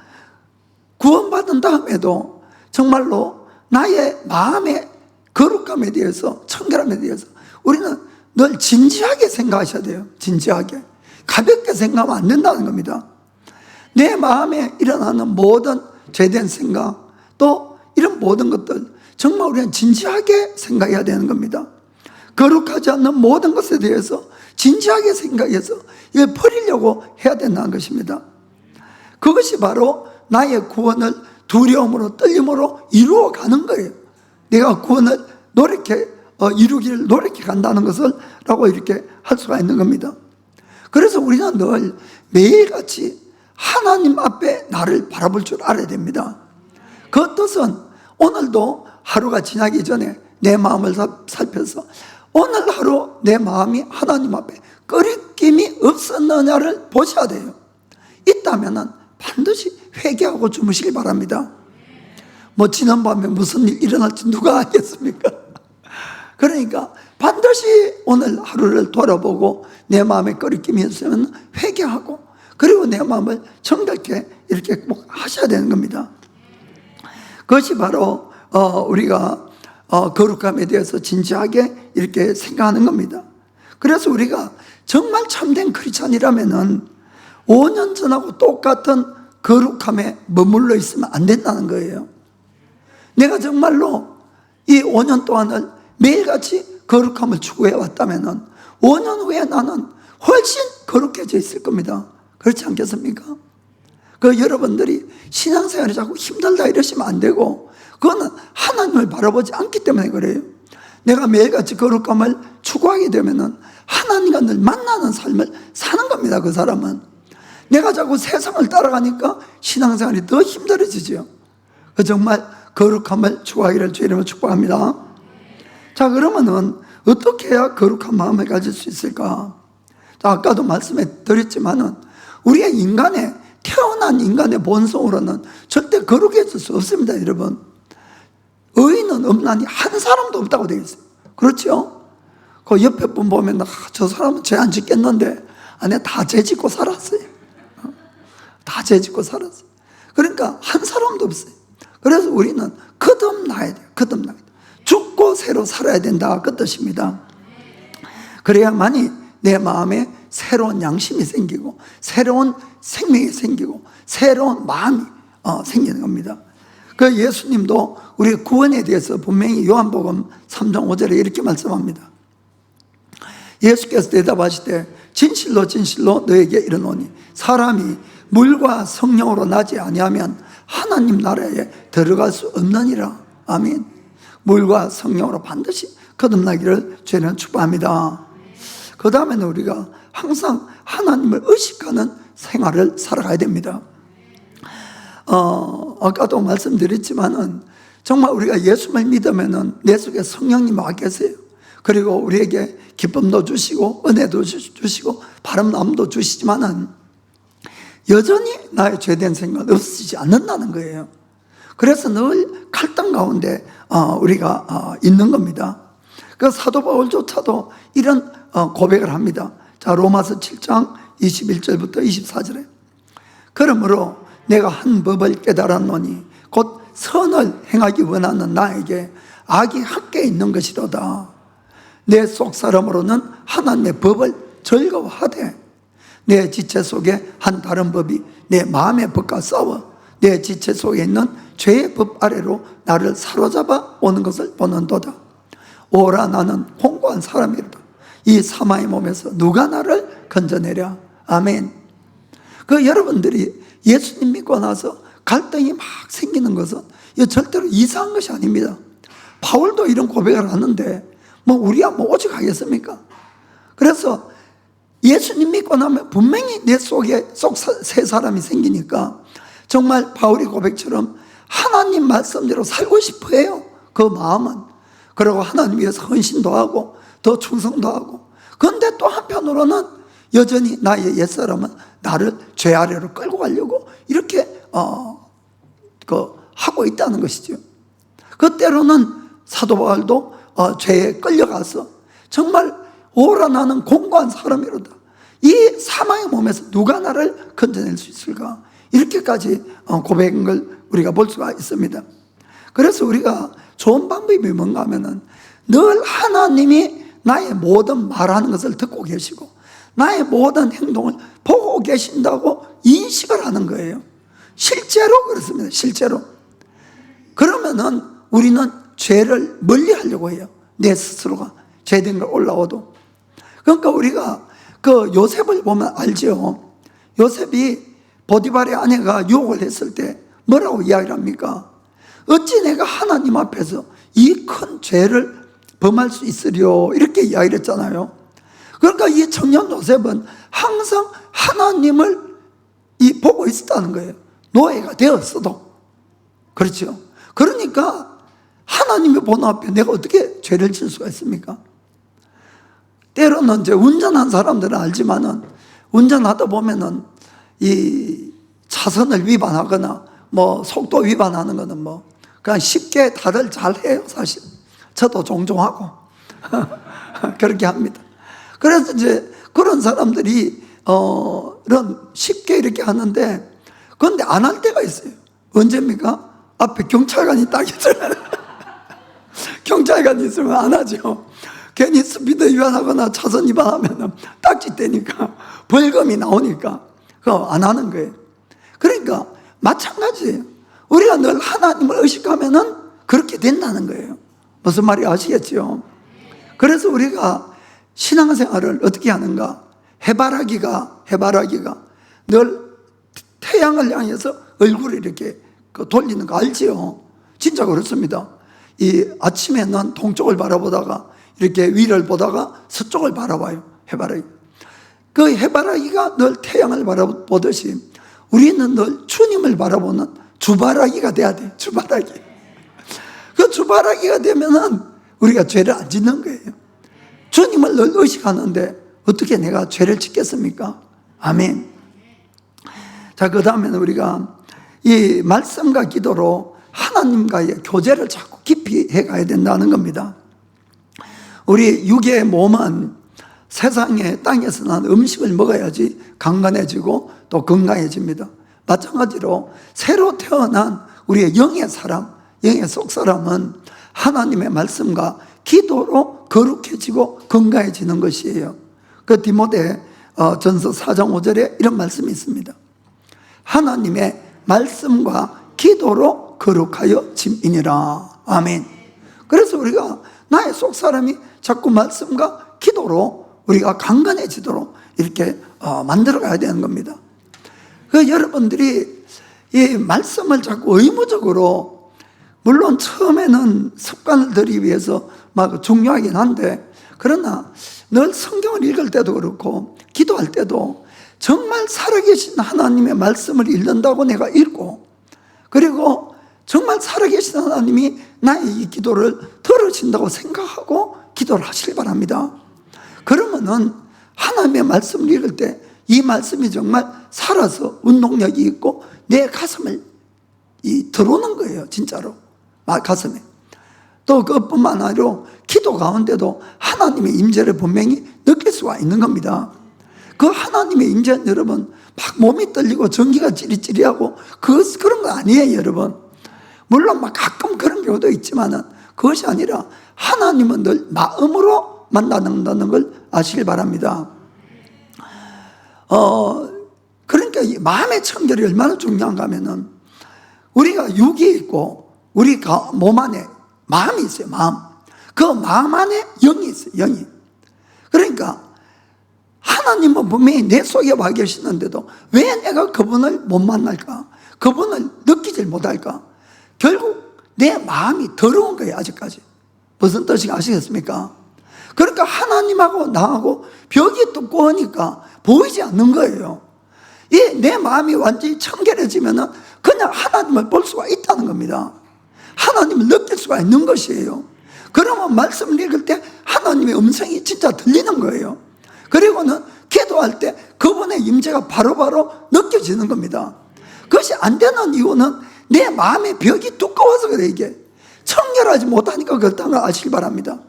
구원받은 다음에도 정말로 나의 마음의 거룩함에 대해서, 청결함에 대해서 우리는 늘 진지하게 생각하셔야 돼요. 진지하게. 가볍게 생각하면 안 된다는 겁니다. 내 마음에 일어나는 모든 죄된 생각, 또 이런 모든 것들 정말 우리는 진지하게 생각해야 되는 겁니다. 거룩하지 않는 모든 것에 대해서 진지하게 생각해서 이걸 버리려고 해야 된다는 것입니다. 그것이 바로 나의 구원을 두려움으로 떨림으로 이루어가는 거예요. 내가 구원을 이루기를 노력해 간다는 것을 라고 이렇게 할 수가 있는 겁니다. 그래서 우리는 늘 매일같이 하나님 앞에 나를 바라볼 줄 알아야 됩니다. 그 뜻은 오늘도 하루가 지나기 전에 내 마음을 살펴서 오늘 하루 내 마음이 하나님 앞에 끄리낌이 없었느냐를 보셔야 돼요. 있다면 반드시 회개하고 주무시기 바랍니다. 뭐 지난밤에 무슨 일 일어날지 누가 알겠습니까? 그러니까 반드시 오늘 하루를 돌아보고 내 마음에 끄리낌이 있으면 회개하고, 그리고 내 마음을 정결케 이렇게 꼭 하셔야 되는 겁니다. 그것이 바로 우리가 거룩함에 대해서 진지하게 이렇게 생각하는 겁니다. 그래서 우리가 정말 참된 크리스찬이라면은 5년 전하고 똑같은 거룩함에 머물러 있으면 안 된다는 거예요. 내가 정말로 이 5년 동안을 매일같이 거룩함을 추구해 왔다면은 5년 후에 나는 훨씬 거룩해져 있을 겁니다. 그렇지 않겠습니까? 여러분들이 신앙생활이 자꾸 힘들다 이러시면 안 되고, 그거는 하나님을 바라보지 않기 때문에 그래요. 내가 매일같이 거룩함을 추구하게 되면은 하나님과 늘 만나는 삶을 사는 겁니다. 그 사람은. 내가 자꾸 세상을 따라가니까 신앙생활이 더 힘들어지죠. 정말 거룩함을 추구하기를 주의 이름으로 축복합니다. 자, 그러면은 어떻게 해야 거룩한 마음을 가질 수 있을까? 자, 아까도 말씀해 드렸지만은 우리의 태어난 인간의 본성으로는 절대 거룩해질 수 없습니다, 여러분. 의인은 없나니 한 사람도 없다고 되어 있어요. 그렇죠? 그 옆에 분 보면 저 사람은 죄 안 짓겠는데 안에 다 죄 짓고 살았어요. 다 죄 짓고 살았어요. 그러니까 한 사람도 없어요. 그래서 우리는 거듭나야 돼요. 거듭나야 돼요. 죽고 새로 살아야 된다, 그 뜻입니다. 그래야만이 내 마음에 새로운 양심이 생기고 새로운 생명이 생기고 새로운 마음이 생기는 겁니다. 예수님도 우리 구원에 대해서 분명히 요한복음 3장 5절에 이렇게 말씀합니다. 예수께서 대답하시되 진실로 진실로 너에게 이르노니 사람이 물과 성령으로 나지 아니하면 하나님 나라에 들어갈 수 없느니라. 아멘. 물과 성령으로 반드시 거듭나기를 주님은 축복합니다. 그 다음에는 우리가 항상 하나님을 의식하는 생활을 살아가야 됩니다. 아까도 말씀드렸지만은 정말 우리가 예수를 믿으면은 내 속에 성령님 와 계세요. 그리고 우리에게 기쁨도 주시고 은혜도 주시고 바람남도 주시지만은 여전히 나의 죄된 생각은 없어지지 않는다는 거예요. 그래서 늘 갈등 가운데 우리가 있는 겁니다. 사도 바울조차도 이런 고백을 합니다. 자, 로마서 7장 21절부터 24절에 그러므로 내가 한 법을 깨달았노니 곧 선을 행하기 원하는 나에게 악이 함께 있는 것이로다. 내 속 사람으로는 하나님의 법을 즐거워하되 내 지체 속에 한 다른 법이 내 마음의 법과 싸워 내 지체 속에 있는 죄의 법 아래로 나를 사로잡아 오는 것을 보는도다. 오라 나는 공고한 사람이로다. 이 사마의 몸에서 누가 나를 건져내랴. 아멘. 여러분들이 예수님 믿고 나서 갈등이 막 생기는 것은 절대로 이상한 것이 아닙니다. 바울도 이런 고백을 하는데 우리야 오직 하겠습니까? 그래서 예수님 믿고 나면 분명히 내 속에 새 사람이 생기니까 정말 바울이 고백처럼 하나님 말씀대로 살고 싶어 해요. 그 마음은. 그리고 하나님 위해서 헌신도 하고 더 충성도 하고. 그런데 또 한편으로는 여전히 나의 옛사람은 나를 죄 아래로 끌고 가려고 이렇게 하고 있다는 것이죠. 그때로는 사도 바울도 죄에 끌려가서 정말 오라 나는 공고한 사람이로다. 이 사망의 몸에서 누가 나를 건져낼 수 있을까? 이렇게까지 고백한 걸 우리가 볼 수가 있습니다. 그래서 우리가 좋은 방법이 뭔가 하면은 늘 하나님이 나의 모든 말하는 것을 듣고 계시고 나의 모든 행동을 보고 계신다고 인식을 하는 거예요. 실제로 그렇습니다. 실제로. 그러면은 우리는 죄를 멀리 하려고 해요. 내 스스로가 죄된 걸 올라와도. 그러니까 우리가 요셉을 보면 알죠. 요셉이 보디발의 아내가 유혹을 했을 때 뭐라고 이야기를 합니까? 어찌 내가 하나님 앞에서 이 큰 죄를 범할 수 있으리요? 이렇게 이야기를 했잖아요. 그러니까 이 청년 요셉은 항상 하나님을 보고 있었다는 거예요. 노예가 되었어도. 그렇죠. 그러니까 하나님의 보는 앞에 내가 어떻게 죄를 질 수가 있습니까? 때로는 이제 운전한 사람들은 알지만은 운전하다 보면은 이 차선을 위반하거나 속도 위반하는 거는 그냥 쉽게 다들 잘해요, 사실. 저도 종종 하고 그렇게 합니다. 그래서 이제 그런 사람들이 이런 쉽게 이렇게 하는데 그런데 안 할 때가 있어요. 언제입니까? 앞에 경찰관이 딱 있잖아요. 경찰관이 있으면 안 하죠. 괜히 스피드 위반하거나 차선 위반하면 딱지 떼니까 벌금이 나오니까 그거 안 하는 거예요. 그러니까 마찬가지예요. 우리가 늘 하나님을 의식하면은 그렇게 된다는 거예요. 무슨 말이 아시겠죠? 그래서 우리가 신앙생활을 어떻게 하는가? 해바라기가 늘 태양을 향해서 얼굴을 이렇게 돌리는 거 알지요? 진짜 그렇습니다. 이 아침에는 동쪽을 바라보다가 이렇게 위를 보다가 서쪽을 바라봐요. 해바라기. 그 해바라기가 늘 태양을 바라보듯이 우리는 늘 주님을 바라보는 주바라기가 돼야 돼. 주바라기. 그 주바라기가 되면은 우리가 죄를 안 짓는 거예요. 주님을 늘 의식하는데 어떻게 내가 죄를 짓겠습니까? 아멘. 자, 그 다음에는 우리가 이 말씀과 기도로 하나님과의 교제를 자꾸 깊이 해가야 된다는 겁니다. 우리 육의 몸은 세상의 땅에서 난 음식을 먹어야지 강건해지고 또 건강해집니다. 마찬가지로 새로 태어난 우리의 영의 사람, 영의 속사람은 하나님의 말씀과 기도로 거룩해지고 건강해지는 것이에요. 그 디모데 전서 4장 5절에 이런 말씀이 있습니다. 하나님의 말씀과 기도로 거룩하여 짐이니라. 아멘. 그래서 우리가 나의 속사람이 자꾸 말씀과 기도로 우리가 강건해지도록 이렇게 만들어 가야 되는 겁니다. 그 여러분들이 이 말씀을 자꾸 의무적으로, 물론 처음에는 습관을 들이기 위해서 막 중요하긴 한데, 그러나 늘 성경을 읽을 때도 그렇고 기도할 때도 정말 살아계신 하나님의 말씀을 읽는다고 내가 읽고, 그리고 정말 살아계신 하나님이 나의 이 기도를 들으신다고 생각하고 기도를 하시길 바랍니다. 그러면은 하나님의 말씀을 읽을 때 이 말씀이 정말 살아서 운동력이 있고 내 가슴을 들어오는 거예요. 진짜로 가슴에. 또 그것뿐만 아니라 기도 가운데도 하나님의 임재를 분명히 느낄 수가 있는 겁니다. 그 하나님의 임재는 여러분 막 몸이 떨리고 전기가 찌릿찌릿하고 그런 거 아니에요. 여러분, 물론 막 가끔 그런 경우도 있지만은 그것이 아니라 하나님은 늘 마음으로 만난다는 걸 아시길 바랍니다. 그러니까 이 마음의 청결이 얼마나 중요한가 하면은, 우리가 육이 있고 우리가 몸 안에 마음이 있어요. 마음. 그 마음 안에 영이 있어요. 영이. 그러니까 하나님은 분명히 내 속에 와 계시는데도 왜 내가 그분을 못 만날까? 그분을 느끼질 못할까? 결국 내 마음이 더러운 거예요. 아직까지. 무슨 뜻인지 아시겠습니까? 그러니까 하나님하고 나하고 벽이 두꺼우니까 보이지 않는 거예요. 내 마음이 완전히 청결해지면은 그냥 하나님을 볼 수가 있다는 겁니다. 하나님을 느낄 수가 있는 것이에요. 그러면 말씀을 읽을 때 하나님의 음성이 진짜 들리는 거예요. 그리고는 기도할 때 그분의 임재가 바로바로 느껴지는 겁니다. 그것이 안 되는 이유는 내 마음의 벽이 두꺼워서 그래. 이게 청결하지 못하니까 그렇다는 걸 아시기 바랍니다.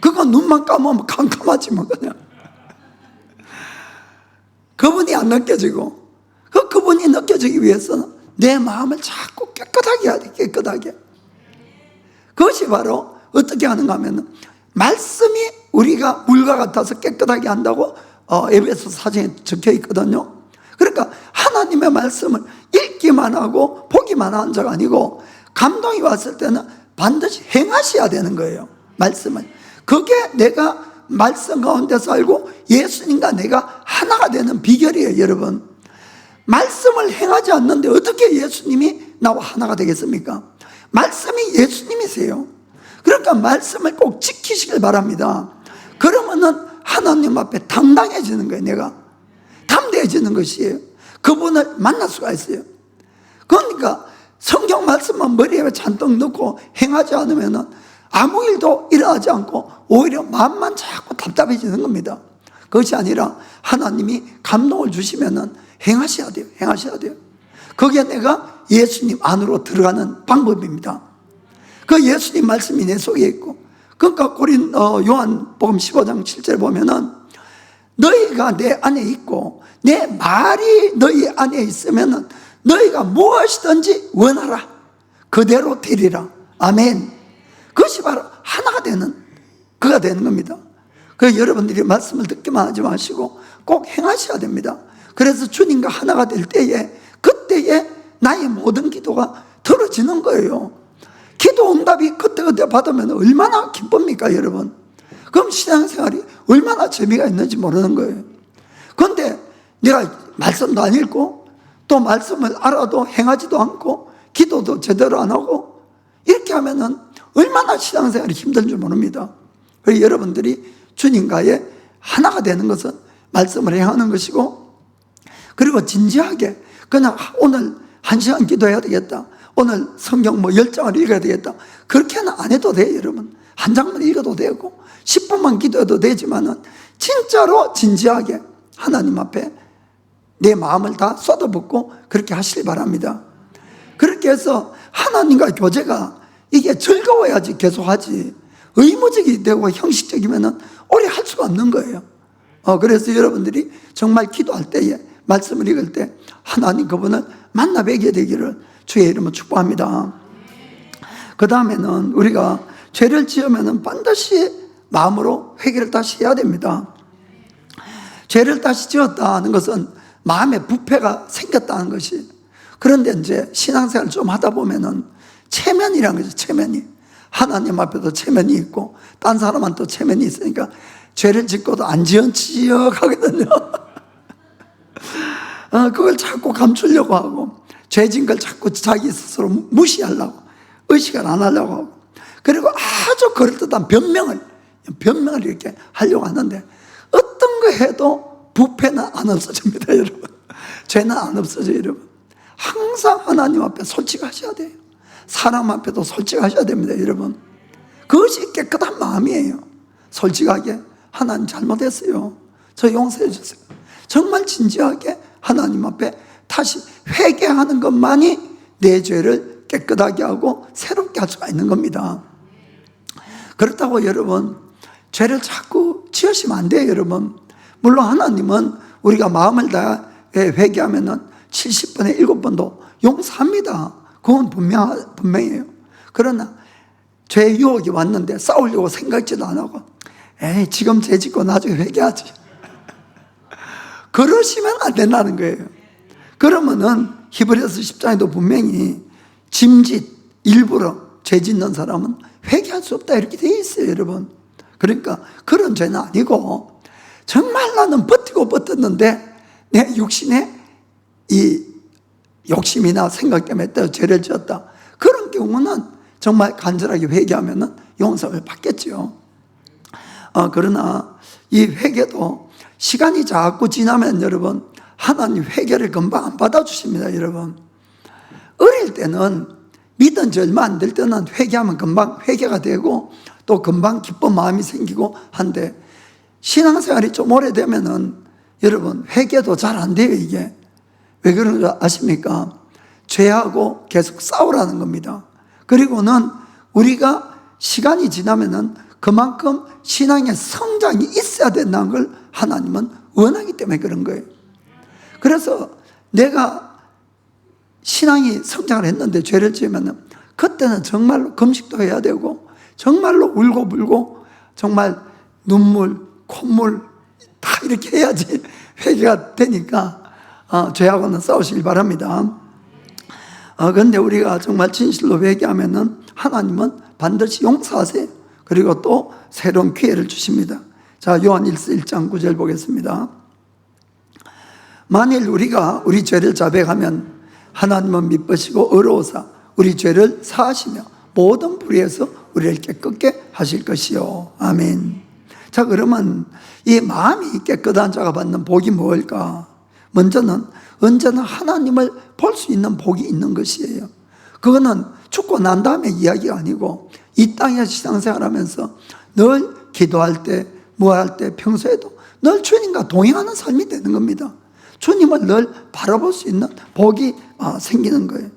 그건 눈만 감으면 캄캄하지 뭐 그냥. 그분이 안 느껴지고, 그분이 느껴지기 위해서는 내 마음을 자꾸 깨끗하게 해야 돼. 깨끗하게. 그것이 바로 어떻게 하는가 하면, 말씀이 우리가 물과 같아서 깨끗하게 한다고 에베소 4장에 적혀 있거든요. 그러니까 하나님의 말씀을 읽기만 하고 보기만 하는 자가 아니고, 감동이 왔을 때는 반드시 행하셔야 되는 거예요. 말씀을. 그게 내가 말씀 가운데 살고 예수님과 내가 하나가 되는 비결이에요. 여러분, 말씀을 행하지 않는데 어떻게 예수님이 나와 하나가 되겠습니까? 말씀이 예수님이세요. 그러니까 말씀을 꼭 지키시길 바랍니다. 그러면은 하나님 앞에 당당해지는 거예요. 내가 담대해지는 것이에요. 그분을 만날 수가 있어요. 그러니까 성경 말씀만 머리에 잔뜩 넣고 행하지 않으면은 아무 일도 일어나지 않고 오히려 마음만 자꾸 답답해지는 겁니다. 그것이 아니라 하나님이 감동을 주시면은 행하셔야 돼요. 행하셔야 돼요. 그게 내가 예수님 안으로 들어가는 방법입니다. 그 예수님 말씀이 내 속에 있고, 그러니까 요한복음 15장 7절에 보면은 너희가 내 안에 있고 내 말이 너희 안에 있으면은 너희가 무엇이든지 원하라 그대로 되리라. 아멘. 그것이 바로 하나가 되는, 그가 되는 겁니다. 그 여러분들이 말씀을 듣기만 하지 마시고 꼭 행하셔야 됩니다. 그래서 주님과 하나가 될 때에, 그때에 나의 모든 기도가 들어지는 거예요. 기도 응답이 그때그때 받으면 얼마나 기쁩니까, 여러분? 그럼 신앙생활이 얼마나 재미가 있는지 모르는 거예요. 그런데 내가 말씀도 안 읽고 또 말씀을 알아도 행하지도 않고 기도도 제대로 안 하고 이렇게 하면은 얼마나 신앙생활이 힘든 줄 모릅니다. 그래서 여러분들이 주님과의 하나가 되는 것은 말씀을 행하는 것이고, 그리고 진지하게 그냥 오늘 1시간 기도해야 되겠다, 오늘 성경 뭐 10장을 읽어야 되겠다, 그렇게는 안 해도 돼요. 여러분, 한 장만 읽어도 되고 10분만 기도해도 되지만은 진짜로 진지하게 하나님 앞에 내 마음을 다 쏟아붓고 그렇게 하시기 바랍니다. 그렇게 해서 하나님과 교제가 이게 즐거워야지 계속하지, 의무적이 되고 형식적이면은 오래 할 수가 없는 거예요. 그래서 여러분들이 정말 기도할 때에, 말씀을 읽을 때 하나님 그분을 만나 뵈게 되기를 주의 이름으로 축복합니다. 그 다음에는 우리가 죄를 지으면은 반드시 마음으로 회개를 다시 해야 됩니다. 죄를 다시 지었다는 것은 마음에 부패가 생겼다는 것이. 그런데 이제 신앙생활을 좀 하다 보면은 체면이라는 거죠. 체면이. 하나님 앞에도 체면이 있고 딴 사람한테도 체면이 있으니까 죄를 짓고도 안 지연치역 하거든요. 그걸 자꾸 감추려고 하고, 죄진 걸 자꾸 자기 스스로 무시하려고, 의식을 안 하려고 하고, 그리고 아주 그럴듯한 변명을 이렇게 하려고 하는데, 어떤 거 해도 부패는 안 없어집니다, 여러분. 죄는 안 없어져요, 여러분. 항상 하나님 앞에 솔직하셔야 돼요. 사람 앞에도 솔직하셔야 됩니다, 여러분. 그것이 깨끗한 마음이에요. 솔직하게 하나님 잘못했어요, 저 용서해 주세요. 정말 진지하게 하나님 앞에 다시 회개하는 것만이 내 죄를 깨끗하게 하고 새롭게 할 수가 있는 겁니다. 그렇다고 여러분 죄를 자꾸 지으시면 안 돼요, 여러분. 물론 하나님은 우리가 마음을 다해 회개하면은 70번에 7번도 용서합니다. 그건 분명해요. 그러나 죄의 유혹이 왔는데 싸우려고 생각지도 안 하고, 에이 지금 죄 짓고 나중에 회개하지, 그러시면 안 된다는 거예요. 그러면은 히브리서 10장에도 분명히 짐짓, 일부러 죄 짓는 사람은 회개할 수 없다 이렇게 되어 있어요, 여러분. 그러니까 그런 죄는 아니고, 정말 나는 버텼는데 내 육신에 이 욕심이나 생각 때문에 또 죄를 지었다, 그런 경우는 정말 간절하게 회개하면 용서를 받겠죠. 그러나 이 회개도 시간이 자꾸 지나면 여러분, 하나님 회개를 금방 안 받아주십니다, 여러분. 어릴 때는 믿은 지 얼마 안 될 때는 회개하면 금방 회개가 되고 또 금방 기쁜 마음이 생기고 한데, 신앙생활이 좀 오래되면은 여러분 회개도 잘 안 돼요. 이게 왜 그런 줄 아십니까? 죄하고 계속 싸우라는 겁니다. 그리고는 우리가 시간이 지나면은 그만큼 신앙의 성장이 있어야 된다는 걸 하나님은 원하기 때문에 그런 거예요. 그래서 내가 신앙이 성장을 했는데 죄를 지으면은 그때는 정말로 금식도 해야 되고 정말로 울고 불고 정말 눈물, 콧물 다 이렇게 해야지 회개가 되니까 죄하고는 싸우시길 바랍니다. 그런데 우리가 정말 진실로 회개하면은 하나님은 반드시 용서하세요. 그리고 또 새로운 기회를 주십니다. 자, 요한일서 1장 9절 보겠습니다. 만일 우리가 우리 죄를 자백하면 하나님은 미쁘시고 의로우사 우리 죄를 사하시며 모든 불의에서 우리를 깨끗게 하실 것이요. 아멘. 자, 그러면 이 마음이 깨끗한 자가 받는 복이 뭘까? 먼저는 언제나 하나님을 볼 수 있는 복이 있는 것이에요. 그거는 죽고 난 다음에 이야기가 아니고 이 땅에서 신앙생활하면서 늘 기도할 때, 무할 때, 평소에도 늘 주님과 동행하는 삶이 되는 겁니다. 주님을 늘 바라볼 수 있는 복이 생기는 거예요.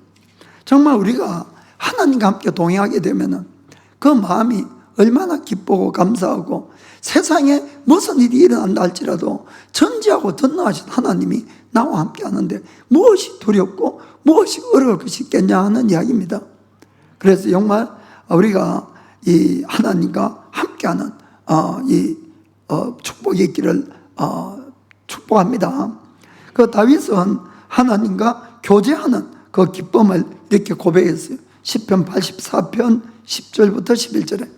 정말 우리가 하나님과 함께 동행하게 되면 그 마음이 얼마나 기쁘고 감사하고, 세상에 무슨 일이 일어난다 할지라도 전지하고 전능하신 하나님이 나와 함께 하는데 무엇이 두렵고 무엇이 어려울 것이 있겠냐 하는 이야기입니다. 그래서 정말 우리가 이 하나님과 함께하는 이 축복이 있기를 축복합니다. 그 다윗은 하나님과 교제하는 그 기쁨을 이렇게 고백했어요. 시편 84편 10절부터 11절에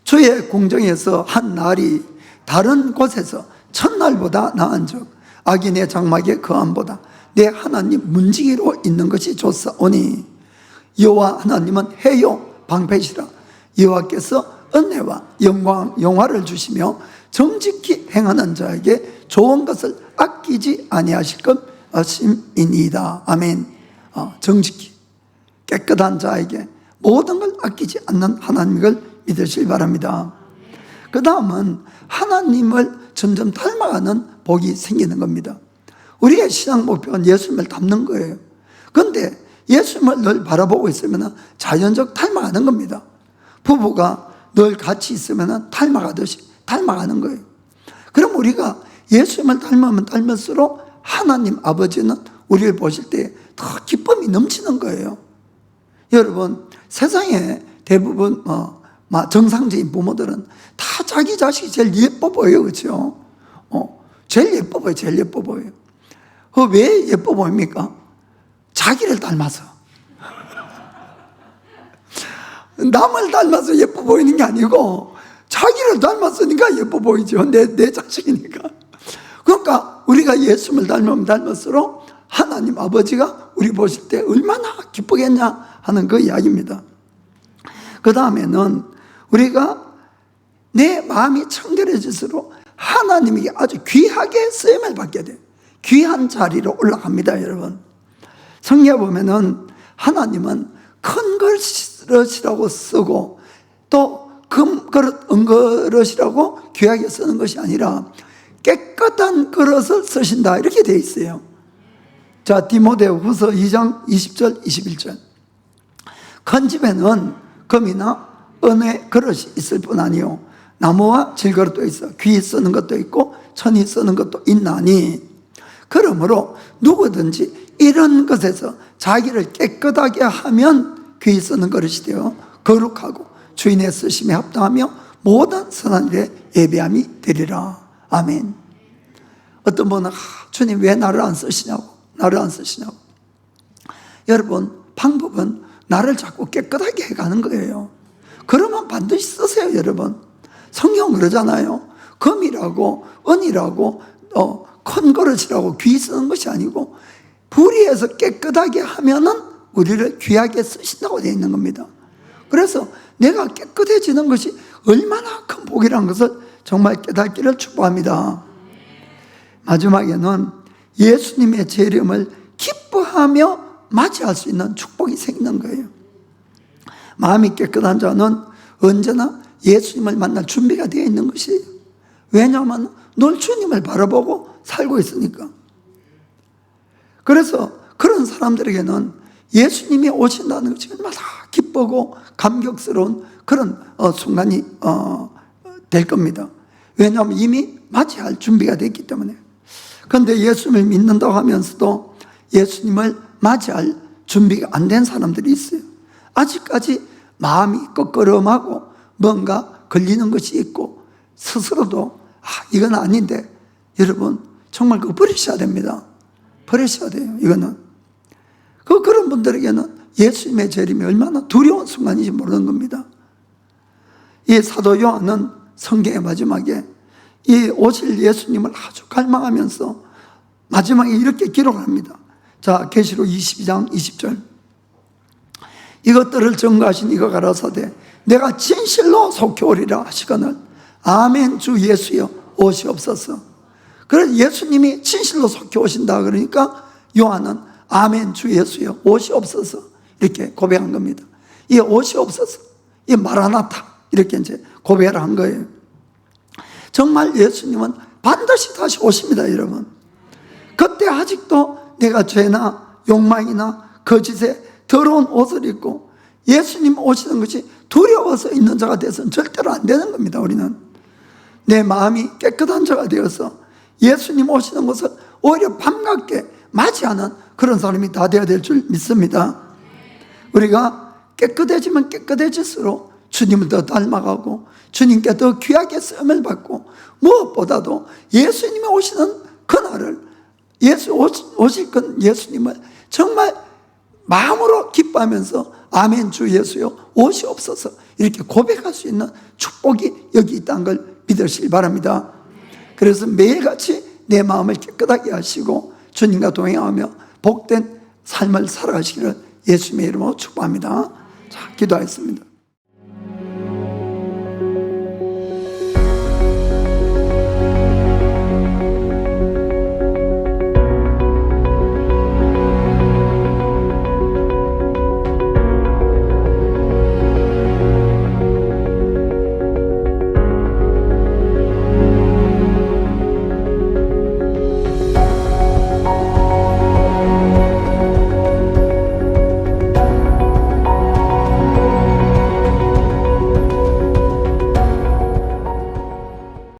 주의 궁정에서 한 날이 다른 곳에서 첫날보다 나은즉 악인의 장막의 거함보다 내 하나님 문지기로 있는 것이 좋사오니 여호와 하나님은 해요 방패시라. 여호와께서 은혜와 영화를 주시며 정직히 행하는 자에게 좋은 것을 아끼지 아니하실 것이니이다. 아멘. 정직히 깨끗한 자에게 모든 걸 아끼지 않는 하나님을 믿으시기 바랍니다. 그 다음은 하나님을 점점 닮아가는 복이 생기는 겁니다. 우리의 신앙 목표는 예수님을 닮는 거예요. 그런데 예수님을 늘 바라보고 있으면 자연적 닮아가는 겁니다. 부부가 늘 같이 있으면 닮아가듯이 닮아가는 거예요. 그럼 우리가 예수님을 닮으면 닮을수록 하나님 아버지는 우리를 보실 때 더 기쁨이 넘치는 거예요. 여러분, 세상에 대부분 정상적인 부모들은 다 자기 자식이 제일 예뻐 보여요. 그렇죠? 제일 예뻐 보여요. 제일 예뻐 보여요. 왜 예뻐 보입니까? 자기를 닮아서. 남을 닮아서 예뻐 보이는 게 아니고 자기를 닮았으니까 예뻐 보이죠. 내 자식이니까. 그러니까 우리가 예수님을 닮으면 닮을수록 하나님 아버지가 우리 보실 때 얼마나 기쁘겠냐 하는 그 이야기입니다. 그 다음에는 우리가 내 마음이 청결해질수록 하나님에게 아주 귀하게 쓰임을 받게 돼요. 귀한 자리로 올라갑니다. 여러분, 성경에 보면은 하나님은 큰 그릇이라고 쓰고 또 금그릇, 은그릇이라고 귀하게 쓰는 것이 아니라 깨끗한 그릇을 쓰신다 이렇게 되어 있어요. 자, 디모데후서 2장 20절 21절 큰 집에는 금이나 은의 그릇이 있을 뿐 아니요 나무와 질그릇도 있어 귀 쓰는 것도 있고 천이 쓰는 것도 있나니 그러므로 누구든지 이런 것에서 자기를 깨끗하게 하면 귀 쓰는 그릇이 되어 거룩하고 주인의 쓰심에 합당하며 모든 선한 일에 예비함이 되리라. 아멘. 어떤 분은 주님 왜 나를 안 쓰시냐고, 나를 안 쓰시냐고. 여러분, 방법은 나를 자꾸 깨끗하게 해가는 거예요. 그러면 반드시 쓰세요. 여러분, 성경은 그러잖아요. 금이라고 은이라고 큰 그릇이라고 귀 쓰는 것이 아니고 불의해서 깨끗하게 하면은 우리를 귀하게 쓰신다고 되어 있는 겁니다. 그래서 내가 깨끗해지는 것이 얼마나 큰 복이라는 것을 정말 깨닫기를 축복합니다. 마지막에는 예수님의 재림을 기뻐하며 맞이할 수 있는 축복이 생기는 거예요. 마음이 깨끗한 자는 언제나 예수님을 만날 준비가 되어 있는 것이에요. 왜냐하면 늘 주님을 바라보고 살고 있으니까. 그래서 그런 사람들에게는 예수님이 오신다는 것이 얼마나 기쁘고 감격스러운 그런 순간이 될 겁니다. 왜냐하면 이미 맞이할 준비가 됐기 때문에. 그런데 예수님을 믿는다고 하면서도 예수님을 맞이할 준비가 안 된 사람들이 있어요. 아직까지 마음이 껄끄럼하고 뭔가 걸리는 것이 있고 스스로도 이건 아닌데, 여러분 정말 그거 버리셔야 됩니다. 버리셔야 돼요. 이거는 그런 분들에게는 예수님의 재림이 얼마나 두려운 순간인지 모르는 겁니다. 이 사도 요한은 성경의 마지막에 이 오실 예수님을 아주 갈망하면서 마지막에 이렇게 기록합니다. 자, 계시록 22장 20절 이것들을 증거하신 이가 가라사대 내가 진실로 속히 오리라 하시거늘 아멘 주 예수여 오시옵소서. 그래서 예수님이 진실로 속히 오신다 그러니까 요한은 아멘 주 예수여 오시옵소서 이렇게 고백한 겁니다. 이 오시옵소서, 이 마라나타 이렇게 이제 고백을 한 거예요. 정말 예수님은 반드시 다시 오십니다. 여러분, 그때 아직도 내가 죄나 욕망이나 거짓에 더러운 옷을 입고 예수님 오시는 것이 두려워서 있는 자가 되어서는 절대로 안 되는 겁니다. 우리는 내 마음이 깨끗한 자가 되어서 예수님 오시는 것을 오히려 반갑게 맞이하는 그런 사람이 다 되어야 될 줄 믿습니다. 우리가 깨끗해지면 깨끗해질수록 주님을 더 닮아가고 주님께 더 귀하게 쓰임을 받고 무엇보다도 예수님이 오시는 그날을 오실 그 예수님을 정말 마음으로 기뻐하면서 아멘 주 예수여 오시옵소서 이렇게 고백할 수 있는 축복이 여기 있다는 걸 믿으시기 바랍니다. 그래서 매일같이 내 마음을 깨끗하게 하시고 주님과 동행하며 복된 삶을 살아가시기를 예수님의 이름으로 축복합니다. 자, 기도하겠습니다.